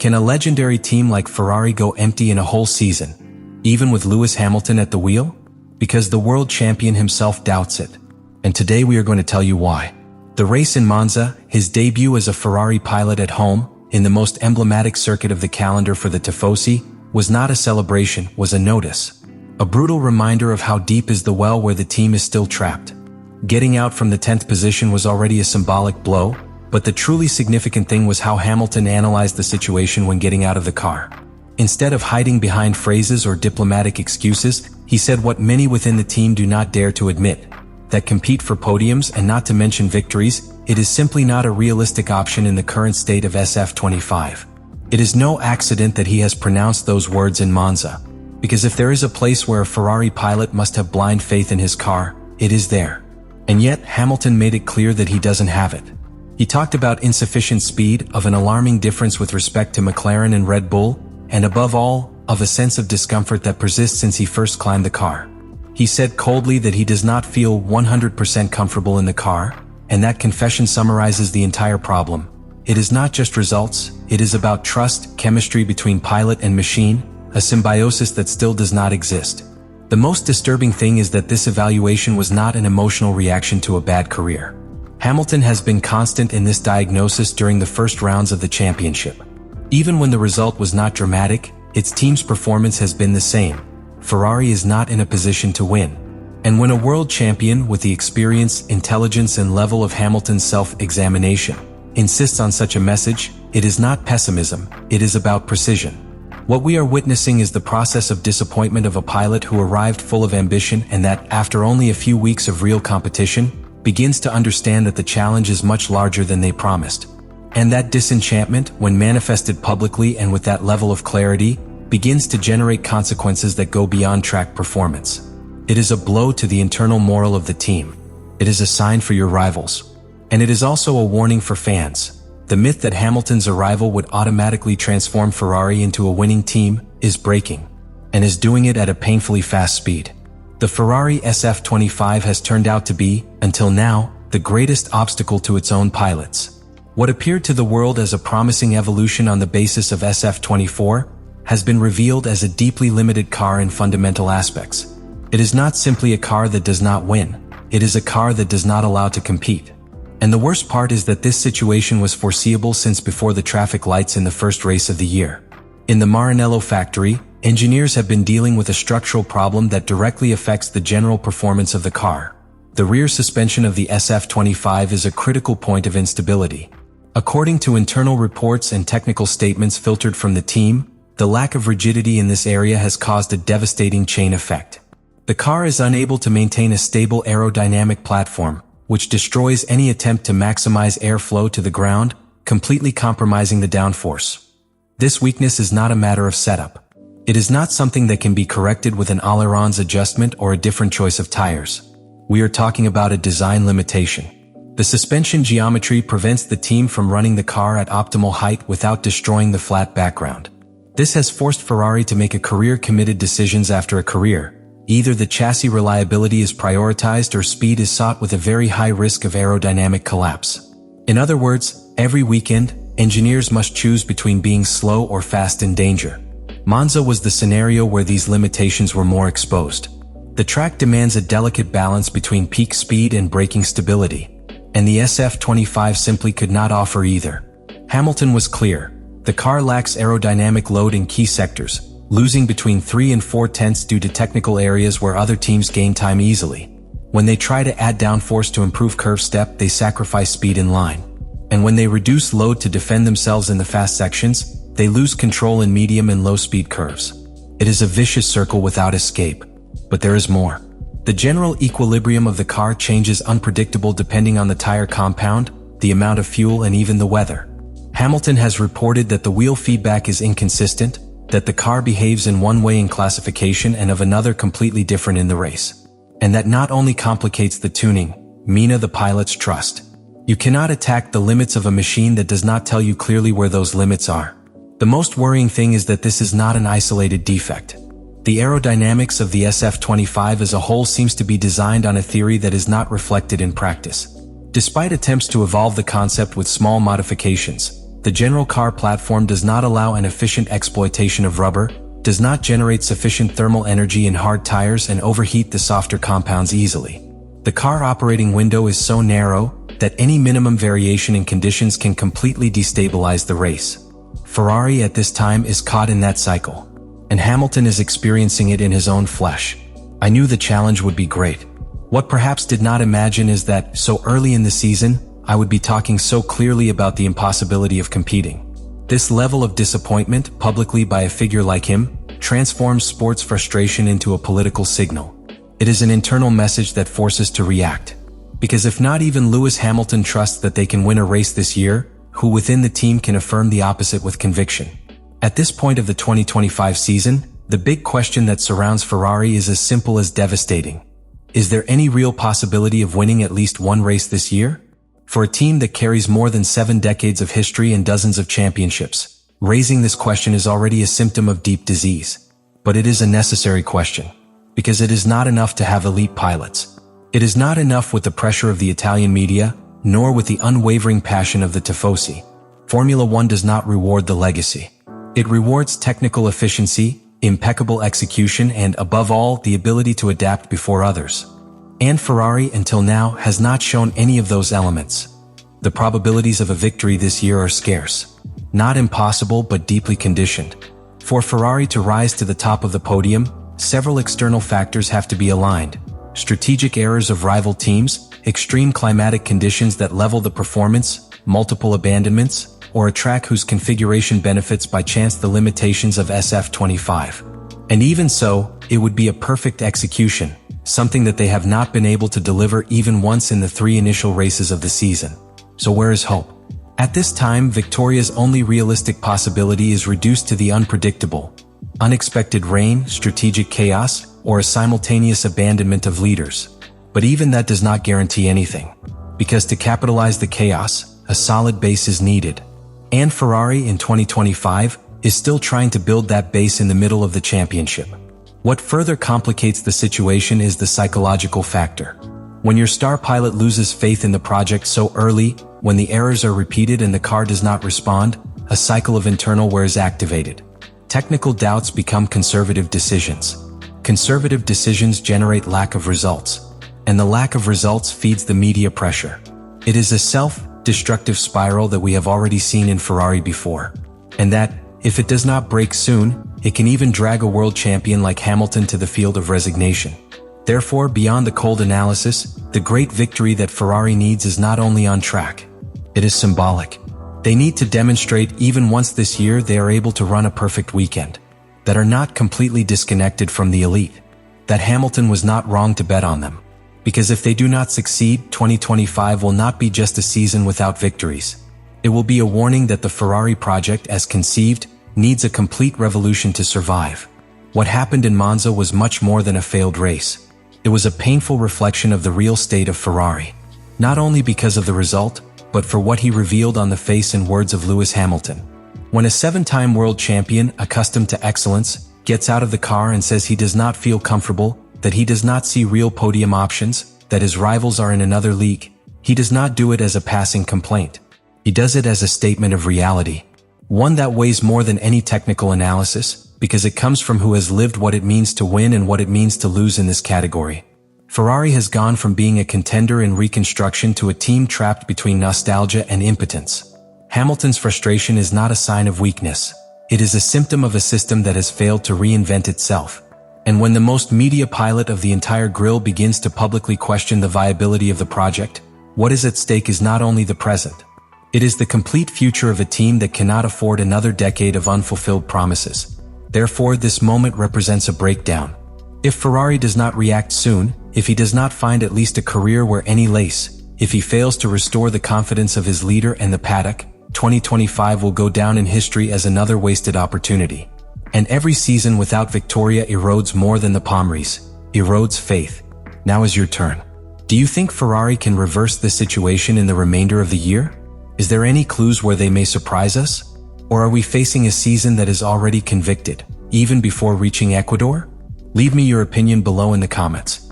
Can a legendary team like Ferrari go empty in a whole season, even with Lewis Hamilton at the wheel? Because the world champion himself doubts it. And today we are going to tell you why. The race in Monza, his debut as a Ferrari pilot at home, in the most emblematic circuit of the calendar for the Tifosi, was not a celebration, was a notice. A brutal reminder of how deep is the well where the team is still trapped. Getting out from the 10th position was already a symbolic blow, but the truly significant thing was how Hamilton analyzed the situation when getting out of the car. Instead of hiding behind phrases or diplomatic excuses, he said what many within the team do not dare to admit, that compete for podiums and not to mention victories, it is simply not a realistic option in the current state of SF25. It is no accident that he has pronounced those words in Monza, because if there is a place where a Ferrari pilot must have blind faith in his car, it is there. And yet, Hamilton made it clear that he doesn't have it. He talked about insufficient speed, of an alarming difference with respect to McLaren and Red Bull, and above all, of a sense of discomfort that persists since he first climbed the car. He said coldly that he does not feel 100% comfortable in the car, and that confession summarizes the entire problem. It is not just results, it is about trust, chemistry between pilot and machine, a symbiosis that still does not exist. The most disturbing thing is that this evaluation was not an emotional reaction to a bad career. Hamilton has been constant in this diagnosis during the first rounds of the championship. Even when the result was not dramatic, its team's performance has been the same. Ferrari is not in a position to win. And when a world champion with the experience, intelligence and level of Hamilton's self-examination insists on such a message, it is not pessimism, it is about precision. What we are witnessing is the process of disappointment of a pilot who arrived full of ambition and that, after only a few weeks of real competition, begins to understand that the challenge is much larger than they promised. And that disenchantment, when manifested publicly and with that level of clarity, begins to generate consequences that go beyond track performance. It is a blow to the internal moral of the team. It is a sign for your rivals. And it is also a warning for fans. The myth that Hamilton's arrival would automatically transform Ferrari into a winning team is breaking, and is doing it at a painfully fast speed. The Ferrari SF25 has turned out to be, until now, the greatest obstacle to its own pilots. What appeared to the world as a promising evolution on the basis of SF24 has been revealed as a deeply limited car in fundamental aspects. It is not simply a car that does not win, it is a car that does not allow to compete. And the worst part is that this situation was foreseeable since before the traffic lights in the first race of the year. In the Maranello factory, engineers have been dealing with a structural problem that directly affects the general performance of the car. The rear suspension of the SF25 is a critical point of instability. According to internal reports and technical statements filtered from the team, the lack of rigidity in this area has caused a devastating chain effect. The car is unable to maintain a stable aerodynamic platform, which destroys any attempt to maximize airflow to the ground, completely compromising the downforce. This weakness is not a matter of setup. It is not something that can be corrected with an ailerons adjustment or a different choice of tires. We are talking about a design limitation. The suspension geometry prevents the team from running the car at optimal height without destroying the flat background. This has forced Ferrari to make a career-committed decisions after a career. Either the chassis reliability is prioritized or speed is sought with a very high risk of aerodynamic collapse. In other words, every weekend, engineers must choose between being slow or fast in danger. Monza was the scenario where these limitations were more exposed. The track demands a delicate balance between peak speed and braking stability, and the SF25 simply could not offer either. Hamilton was clear. The car lacks aerodynamic load in key sectors, losing between 3 and 4 tenths due to technical areas where other teams gain time easily. When they try to add downforce to improve curve step, they sacrifice speed in line. And when they reduce load to defend themselves in the fast sections, they lose control in medium and low speed curves. It is a vicious circle without escape. But there is more. The general equilibrium of the car changes unpredictable depending on the tire compound, the amount of fuel and even the weather. Hamilton has reported that the wheel feedback is inconsistent, that the car behaves in one way in classification and of another completely different in the race. And that not only complicates the tuning, Mina the pilot's trust. You cannot attack the limits of a machine that does not tell you clearly where those limits are. The most worrying thing is that this is not an isolated defect. The aerodynamics of the SF25 as a whole seems to be designed on a theory that is not reflected in practice. Despite attempts to evolve the concept with small modifications, The general car platform does not allow an efficient exploitation of rubber, does not generate sufficient thermal energy in hard tires and overheat the softer compounds easily. The car operating window is so narrow that any minimum variation in conditions can completely destabilize the race. Ferrari at this time is caught in that cycle, and Hamilton is experiencing it in his own flesh. I knew the challenge would be great. What perhaps did not imagine is that, so early in the season, I would be talking so clearly about the impossibility of competing. This level of disappointment, publicly by a figure like him, transforms sports frustration into a political signal. It is an internal message that forces to react. Because if not even Lewis Hamilton trusts that they can win a race this year, who within the team can affirm the opposite with conviction? At this point of the 2025 season, the big question that surrounds Ferrari is as simple as devastating. Is there any real possibility of winning at least one race this year? For a team that carries more than 7 decades of history and dozens of championships, raising this question is already a symptom of deep disease. But it is a necessary question, because it is not enough to have elite pilots. It is not enough with the pressure of the Italian media, nor with the unwavering passion of the tifosi. Formula One does not reward the legacy. It rewards technical efficiency, impeccable execution, and above all, the ability to adapt before others. And Ferrari, until now, has not shown any of those elements. The probabilities of a victory this year are scarce. Not impossible, but deeply conditioned. For Ferrari to rise to the top of the podium, several external factors have to be aligned. Strategic errors of rival teams, extreme climatic conditions that level the performance, multiple abandonments, or a track whose configuration benefits by chance the limitations of SF25. And even so, it would be a perfect execution, something that they have not been able to deliver even once in the 3 initial races of the season. So where is hope? At this time, Victoria's only realistic possibility is reduced to the unpredictable. Unexpected rain, strategic chaos, or a simultaneous abandonment of leaders. But even that does not guarantee anything. Because to capitalize the chaos, a solid base is needed. And Ferrari in 2025 is still trying to build that base in the middle of the championship. What further complicates the situation is the psychological factor. When your star pilot loses faith in the project so early, when the errors are repeated and the car does not respond, a cycle of internal wear is activated. Technical doubts become conservative decisions. Conservative decisions generate lack of results. And the lack of results feeds the media pressure. It is a self-destructive spiral that we have already seen in Ferrari before. And that, if it does not break soon, it can even drag a world champion like Hamilton to the field of resignation. Therefore, beyond the cold analysis, the great victory that Ferrari needs is not only on track. It is symbolic. They need to demonstrate even once this year they are able to run a perfect weekend, that are not completely disconnected from the elite, that Hamilton was not wrong to bet on them. Because if they do not succeed, 2025 will not be just a season without victories. It will be a warning that the Ferrari project, as conceived, needs a complete revolution to survive. What happened in Monza was much more than a failed race. It was a painful reflection of the real state of Ferrari. Not only because of the result, but for what he revealed on the face and words of Lewis Hamilton. When a 7-time world champion, accustomed to excellence, gets out of the car and says he does not feel comfortable, that he does not see real podium options, that his rivals are in another league, he does not do it as a passing complaint. He does it as a statement of reality. One that weighs more than any technical analysis, because it comes from who has lived what it means to win and what it means to lose in this category. Ferrari has gone from being a contender in reconstruction to a team trapped between nostalgia and impotence. Hamilton's frustration is not a sign of weakness. It is a symptom of a system that has failed to reinvent itself. And when the most media pilot of the entire grill begins to publicly question the viability of the project, what is at stake is not only the present. It is the complete future of a team that cannot afford another decade of unfulfilled promises. Therefore, this moment represents a breakdown. If Ferrari does not react soon, if he does not find at least a career where any lace, if he fails to restore the confidence of his leader and the paddock, 2025 will go down in history as another wasted opportunity. And every season without Victoria erodes more than the Palmares, erodes faith. Now is your turn. Do you think Ferrari can reverse this situation in the remainder of the year? Is there any clues where they may surprise us? Or are we facing a season that is already convicted, even before reaching Ecuador? Leave me your opinion below in the comments.